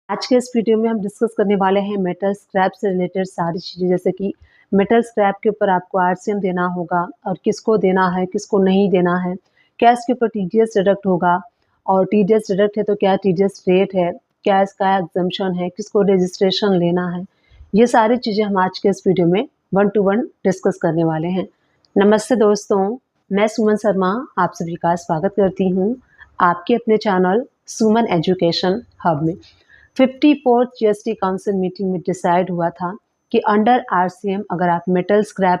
आज के इस वीडियो में हम डिस्कस करने वाले हैं मेटल स्क्रैप से रिलेटेड सारी चीज़ें, जैसे कि मेटल स्क्रैप के ऊपर आपको आरसीएम देना होगा और किसको देना है, किसको नहीं देना है, क्या इसके ऊपर टीडीएस डिडक्ट होगा और टीडीएस डिडक्ट है तो क्या टीडीएस रेट है, क्या इसका एग्जम्पशन है, किसको रजिस्ट्रेशन लेना है। ये सारी चीज़ें हम आज के इस वीडियो में 1 to 1 डिस्कस करने वाले हैं। नमस्ते दोस्तों, मैं सुमन शर्मा आप सभी का स्वागत करती हूँ आपके अपने चैनल सुमन एजुकेशन हब में। 54th जीएसटी काउंसिल मीटिंग में डिसाइड हुआ था कि अंडर आरसीएम अगर आप मेटल स्क्रैप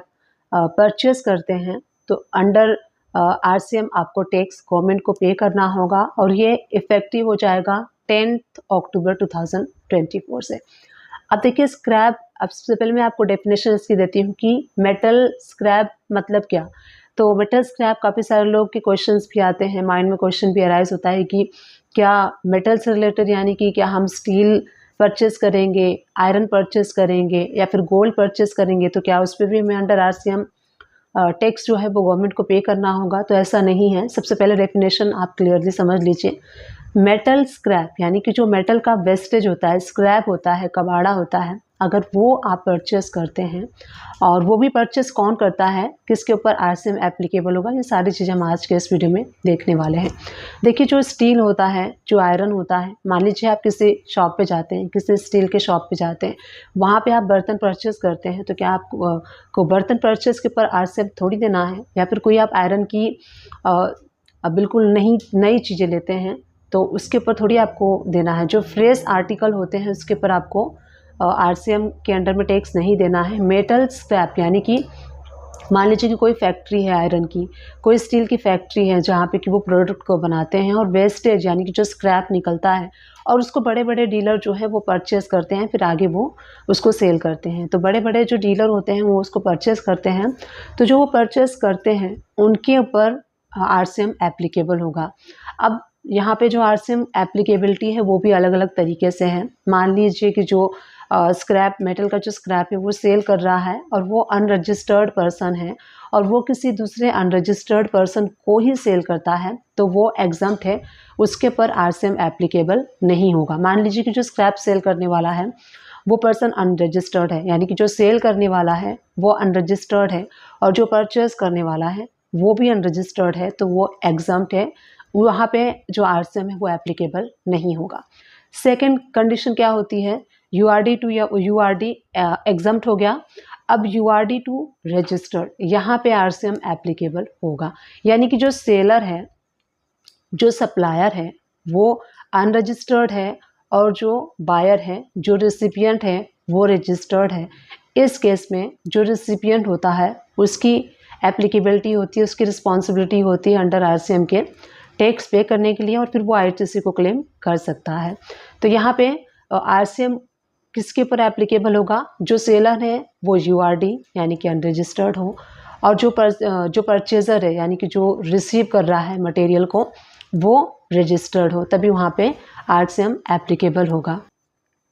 परचेस करते हैं तो अंडर आरसीएम आपको टैक्स गवर्नमेंट को पे करना होगा और ये इफेक्टिव हो जाएगा 10 अक्टूबर 2024 से। अब देखिए स्क्रैप, अब सबसे पहले मैं आपको डेफिनेशन इसकी देती हूँ कि मेटल स्क्रैप मतलब क्या। तो मेटल स्क्रैप काफ़ी सारे लोग के क्वेश्चंस भी आते हैं, माइंड में क्वेश्चन भी अराइज होता है कि क्या मेटल से रिलेटेड, यानी कि क्या हम स्टील परचेस करेंगे, आयरन परचेस करेंगे या फिर गोल्ड परचेस करेंगे तो क्या उस पर भी हमें अंडर आरसीएम टैक्स जो है वो गवर्नमेंट को पे करना होगा। तो ऐसा नहीं है। सबसे पहले डेफिनेशन आप क्लियरली समझ लीजिए। मेटल स्क्रैप यानी कि जो मेटल का वेस्टेज होता है, स्क्रैप होता है, कबाड़ा होता है, अगर वो आप परचेस करते हैं और वो भी परचेस कौन करता है, किसके ऊपर आरसीएम एप्लीकेबल होगा, ये सारी चीज़ें हम आज के इस वीडियो में देखने वाले हैं। देखिए जो स्टील होता है, जो आयरन होता है, मान लीजिए आप किसी शॉप पे जाते हैं, किसी स्टील के शॉप पे जाते हैं, वहाँ पे आप बर्तन परचेस करते हैं तो क्या आपको को बर्तन परचेस के ऊपर आरसीएम थोड़ी देना है। या फिर कोई आप आयरन की बिल्कुल नई चीज़ें लेते हैं तो उसके ऊपर थोड़ी आपको देना है। जो फ्रेश आर्टिकल होते हैं उसके ऊपर आपको आरसीएम के अंडर में टैक्स नहीं देना है। मेटल स्क्रैप यानी कि मान लीजिए कि कोई फैक्ट्री है आयरन की, कोई स्टील की फैक्ट्री है जहाँ पे कि वो प्रोडक्ट को बनाते हैं और वेस्टेज यानी कि जो स्क्रैप निकलता है और उसको बड़े बड़े डीलर जो है वो परचेस करते हैं, फिर आगे वो उसको सेल करते हैं। तो बड़े बड़े जो डीलर होते हैं वो उसको परचेस करते हैं, तो जो वो परचेस करते हैं उनके ऊपर आरसीएम एप्लीकेबल होगा। अब यहाँ पे जो आरसीएम एप्लीकेबिलिटी है वो भी अलग अलग तरीके से है। मान लीजिए कि जो स्क्रैप, मेटल का जो स्क्रैप है वो सेल कर रहा है और वो अनरजिस्टर्ड पर्सन है और वो किसी दूसरे अनरजिस्टर्ड पर्सन को ही सेल करता है तो वो एग्जम्प्ट है, उसके पर आरसीएम एप्लीकेबल नहीं होगा। मान लीजिए कि जो स्क्रैप सेल करने वाला है वो पर्सन अनरजिस्टर्ड है, यानी कि जो सेल करने वाला है वो अनरजिस्टर्ड है और जो परचेज करने वाला है वो भी अनरजिस्टर्ड है, तो वो एग्जम्प्ट है, वहाँ पे जो आरसीएम है वो एप्लीकेबल नहीं होगा। सेकेंड कंडीशन क्या होती है, यूआरडी टू या यूआरडी एग्जम्प्ट हो गया। अब यूआरडी टू रजिस्टर्ड, यहाँ पे आरसीएम एप्लीकेबल होगा। यानी कि जो सेलर है, जो सप्लायर है वो अनरजिस्टर्ड है और जो बायर है, जो रिसिपिएंट है वो रजिस्टर्ड है। इस केस में जो रिसिपिएंट होता है उसकी एप्लीकेबिलिटी होती है, उसकी रिस्पॉन्सिबिलिटी होती है अंडर आरसीएम के टैक्स पे करने के लिए और फिर वो आईटीसी को क्लेम कर सकता है। तो यहाँ पे आरसीएम किसके ऊपर एप्लीकेबल होगा, जो सेलर है वो यूआरडी यानी कि अनरजिस्टर्ड हो और जो परचेज़र है यानी कि जो रिसीव कर रहा है मटेरियल को वो रजिस्टर्ड हो, तभी वहाँ पे आरसीएम एप्लीकेबल होगा।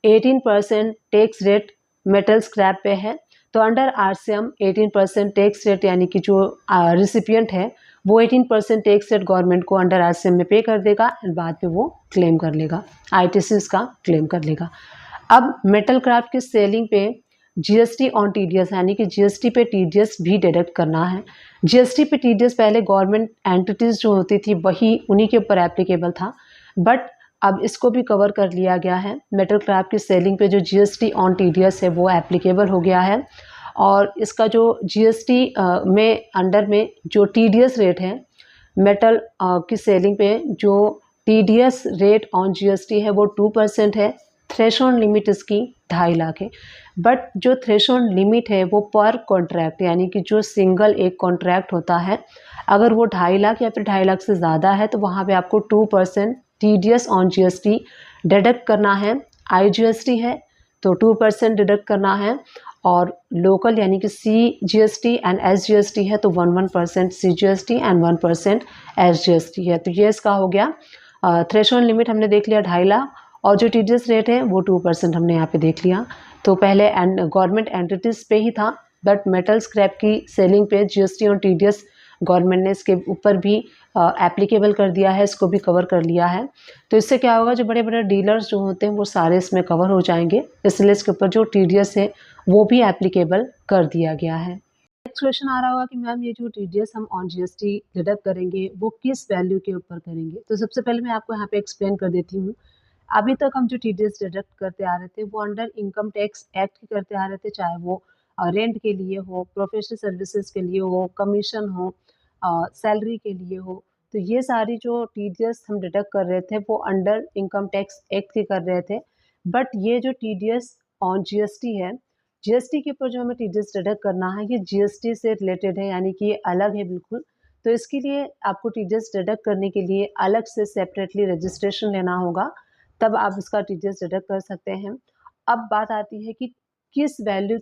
18% टैक्स रेट मेटल स्क्रैप पे है, तो अंडर आरसीएम 18% टैक्स रेट यानी कि जो रिसिपिएंट है वो 18% टैक्स रेट गवर्नमेंट को अंडर आरसीएम में पे कर देगा और बाद में वो क्लेम कर लेगा, आईटीसी उसका क्लेम कर लेगा। अब मेटल स्क्रैप की सेलिंग पे जीएसटी ऑन टीडीएस यानी कि जीएसटी पे टीडीएस भी डिडक्ट करना है। जीएसटी पे टीडीएस पहले गवर्नमेंट एंटिटीज़ जो होती थी वही उन्हीं के ऊपर एप्लीकेबल था, बट अब इसको भी कवर कर लिया गया है। मेटल स्क्रैप की सेलिंग पे जो जीएसटी ऑन टीडीएस है वो एप्लीकेबल हो गया है और इसका जो जीएसटी में अंडर में जो टीडीएस रेट है मेटल की सेलिंग पे, जो टीडीएस रेट ऑन जीएसटी है वो 2% है। थ्रेशोल्ड लिमिट इसकी 2.5 लाख है, बट जो थ्रेशोल्ड लिमिट है वो पर कॉन्ट्रैक्ट यानी कि जो सिंगल एक कॉन्ट्रैक्ट होता है, अगर वो 2.5 लाख या फिर 2.5 लाख से ज़्यादा है तो वहाँ पे आपको 2% टीडीएस ऑन जीएसटी डिडक्ट करना है। आईजीएसटी है तो 2% डिडक्ट करना है और लोकल यानी कि सीजीएसटी एंड एसजीएसटी है तो 1% सीजीएसटी एंड 1% एसजीएसटी है। तो ये इसका हो गया। थ्रेशोल्ड लिमिट हमने देख लिया 2.5 लाख और जो टीडीएस रेट है वो 2% हमने यहाँ पे देख लिया। तो पहले गवर्नमेंट एंटिटीज़ पे ही था, बट मेटल स्क्रैप की सेलिंग पे जीएसटी और टीडीएस गवर्नमेंट ने इसके ऊपर भी एप्लीकेबल कर दिया है, इसको भी कवर कर लिया है। तो इससे क्या होगा, जो बड़े बड़े डीलर्स जो होते हैं वो सारे इसमें कवर हो जाएंगे, इसलिए इसके ऊपर जो TDS है वो भी एप्लीकेबल कर दिया गया है। नेक्स्ट क्वेश्चन आ रहा होगा कि मैम ये जो TDS हम ऑन GST डिडक्ट करेंगे वो किस वैल्यू के ऊपर करेंगे। तो सबसे पहले मैं आपको यहाँ पे एक्सप्लेन कर देती हूँ। अभी तक हम जो TDS डिडक्ट करते आ रहे थे वो अंडर इनकम टैक्स एक्ट के करते आ रहे थे, चाहे वो रेंट के लिए हो, प्रोफेशनल सर्विसेज के लिए हो, कमीशन हो, सैलरी के लिए हो। तो ये सारी जो TDS हम डिडक्ट कर रहे थे वो अंडर इनकम टैक्स एक्ट के कर रहे थे। बट ये जो TDS ऑन GST है, GST के ऊपर जो हमें TDS डिडक्ट करना है ये GST से रिलेटेड है, यानी कि ये अलग है बिल्कुल। तो इसके लिए आपको TDS डिडक्ट करने के लिए अलग से सेपरेटली रजिस्ट्रेशन लेना होगा, तब आप इसका TDS डिडक्ट कर सकते हैं। अब बात आती है कि किस वैल्यू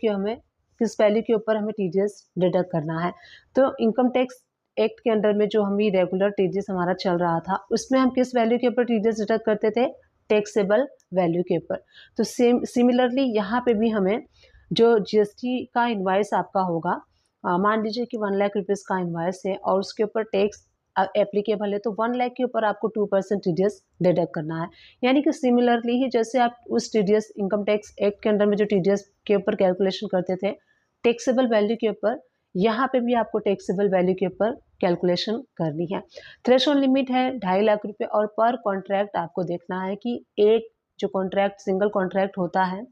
के ऊपर हमें TDS डिडक्ट करना है। तो इनकम टैक्स एक्ट के अंडर में जो हम रेगुलर TDS हमारा चल रहा था, उसमें हम किस वैल्यू के ऊपर TDS डिडक्ट करते थे, टैक्सेबल वैल्यू के ऊपर। तो सिमिलरली यहाँ पे भी हमें जो GST का इनवाइस आपका होगा, मान लीजिए कि 1 लाख रुपीज़ का इनवाइस है और उसके ऊपर टैक्स एप्लीकेबल है, तो 1 लाख के ऊपर आपको 2% TDS डिडक्ट करना है। यानी कि सिमिलरली ही जैसे आप उस TDS इनकम टैक्स एक्ट के अंडर में जो TDS के ऊपर कैलकुलेशन करते थे टैक्सेबल वैल्यू के ऊपर, यहाँ पे भी आपको टैक्सेबल वैल्यू के ऊपर कैलकुलेशन करनी है। थ्रेशोल्ड लिमिट है 2.5 लाख रुपए और पर कॉन्ट्रैक्ट आपको देखना है कि एक जो कॉन्ट्रैक्ट सिंगल कॉन्ट्रैक्ट होता है,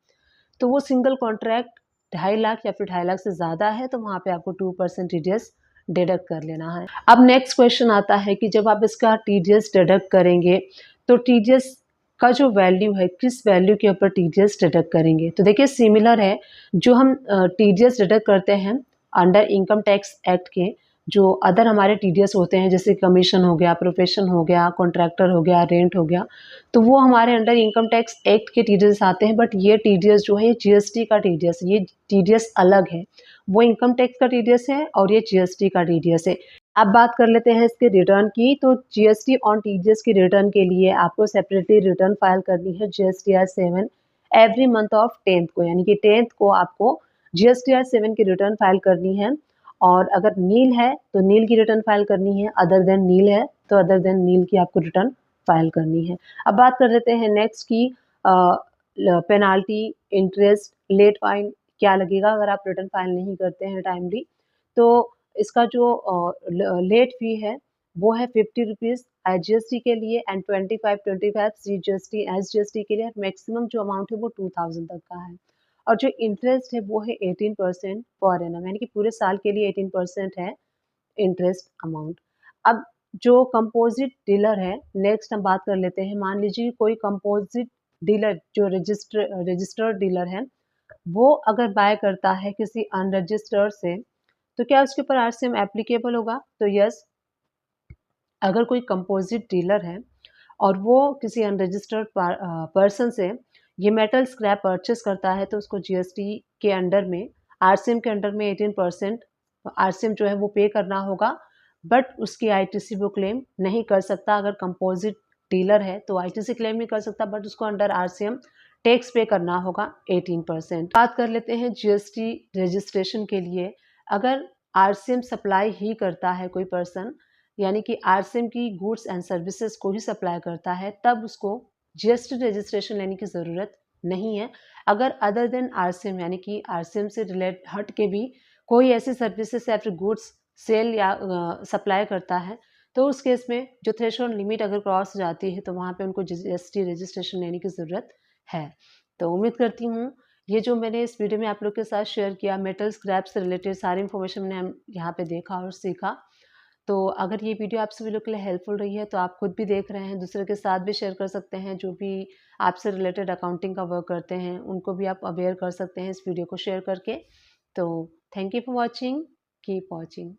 तो वो सिंगल कॉन्ट्रैक्ट 2.5 लाख या फिर 2.5 लाख से ज़्यादा है, तो वहाँ पे आपको 2% TDS डिडक्ट कर लेना है। अब नेक्स्ट क्वेश्चन आता है कि जब आप इसका TDS डिडक्ट करेंगे तो TDS का जो वैल्यू है किस वैल्यू के ऊपर TDS डिडक्ट करेंगे। तो देखिए सिमिलर है, जो हम TDS डिडक्ट करते हैं अंडर इनकम टैक्स एक्ट के, जो अदर हमारे TDS होते हैं जैसे कमीशन हो गया, प्रोफेशन हो गया, कॉन्ट्रैक्टर हो गया, रेंट हो गया, तो वो हमारे अंडर इनकम टैक्स एक्ट के TDS आते हैं। बट ये TDS जो है ये GST का TDS, ये TDS अलग है। वो इनकम टैक्स का TDS है और ये GST का TDS है। अब बात कर लेते हैं इसके रिटर्न की। तो GST ऑन TDS की रिटर्न के लिए आपको सेपरेटली रिटर्न फाइल करनी है GSTR 7 every month of 10th को, यानी कि 10th को आपको GSTR 7 की रिटर्न फाइल करनी है। और अगर नील है तो नील की रिटर्न फाइल करनी है, अदर देन नील है तो अदर देन नील की आपको रिटर्न फाइल करनी है। अब बात कर लेते हैं नेक्स्ट की पेनाल्टी, इंटरेस्ट, लेट फाइन क्या लगेगा अगर आप रिटर्न फाइल नहीं करते हैं टाइमली। तो इसका जो लेट फी है वो है 50 रुपीज़ GST के लिए एंड 25 CGST SGST के लिए। मैक्सिमम जो अमाउंट है वो 2000 तक का है। और जो इंटरेस्ट है वो है 18% पर एनम, यानी कि पूरे साल के लिए 18% है इंटरेस्ट अमाउंट। अब जो कंपोजिट डीलर है, नेक्स्ट हम बात कर लेते हैं। मान लीजिए कोई कंपोजिट डीलर जो रजिस्टर्ड डीलर है, वो अगर बाय करता है किसी अनरजिस्टर्ड से, तो क्या उसके ऊपर RCM एप्लीकेबल होगा? तो यस, अगर कोई कंपोजिट डीलर है और वो किसी अनरजिस्टर्ड पर्सन से ये मेटल स्क्रैप परचेस करता है, तो उसको GST के अंडर में, RCM के अंडर में 18% RCM जो है वो पे करना होगा। बट उसकी ITC वो क्लेम नहीं कर सकता। अगर कंपोजिट डीलर है तो ITC क्लेम नहीं कर सकता, बट उसको अंडर RCM टैक्स पे करना होगा 18%। बात कर लेते हैं GST रजिस्ट्रेशन के लिए। अगर RCM सप्लाई ही करता है कोई पर्सन, यानी कि RCM की गुड्स एंड सर्विसेज को ही सप्लाई करता है, तब उसको GST रजिस्ट्रेशन लेने की ज़रूरत नहीं है। अगर अदर देन RCM, यानी कि RCM से रिलेट हट के भी कोई ऐसी सर्विसेज या फिर गुड्स सेल या सप्लाई करता है, तो उस केस में जो थ्रेशोल्ड लिमिट अगर क्रॉस हो जाती है तो वहाँ पे उनको GST रजिस्ट्रेशन लेने की ज़रूरत है। तो उम्मीद करती हूँ ये जो मैंने इस वीडियो में आप लोग के साथ शेयर किया, मेटल स्क्रैप से रिलेटेड सारी इन्फॉर्मेशन मैंने हम यहाँ पे देखा और सीखा। तो अगर ये वीडियो आप सभी लोग के लिए हेल्पफुल रही है तो आप खुद भी देख रहे हैं, दूसरे के साथ भी शेयर कर सकते हैं। जो भी आपसे रिलेटेड अकाउंटिंग का वर्क करते हैं उनको भी आप अवेयर कर सकते हैं इस वीडियो को शेयर करके। तो thank you for watching, keep watching.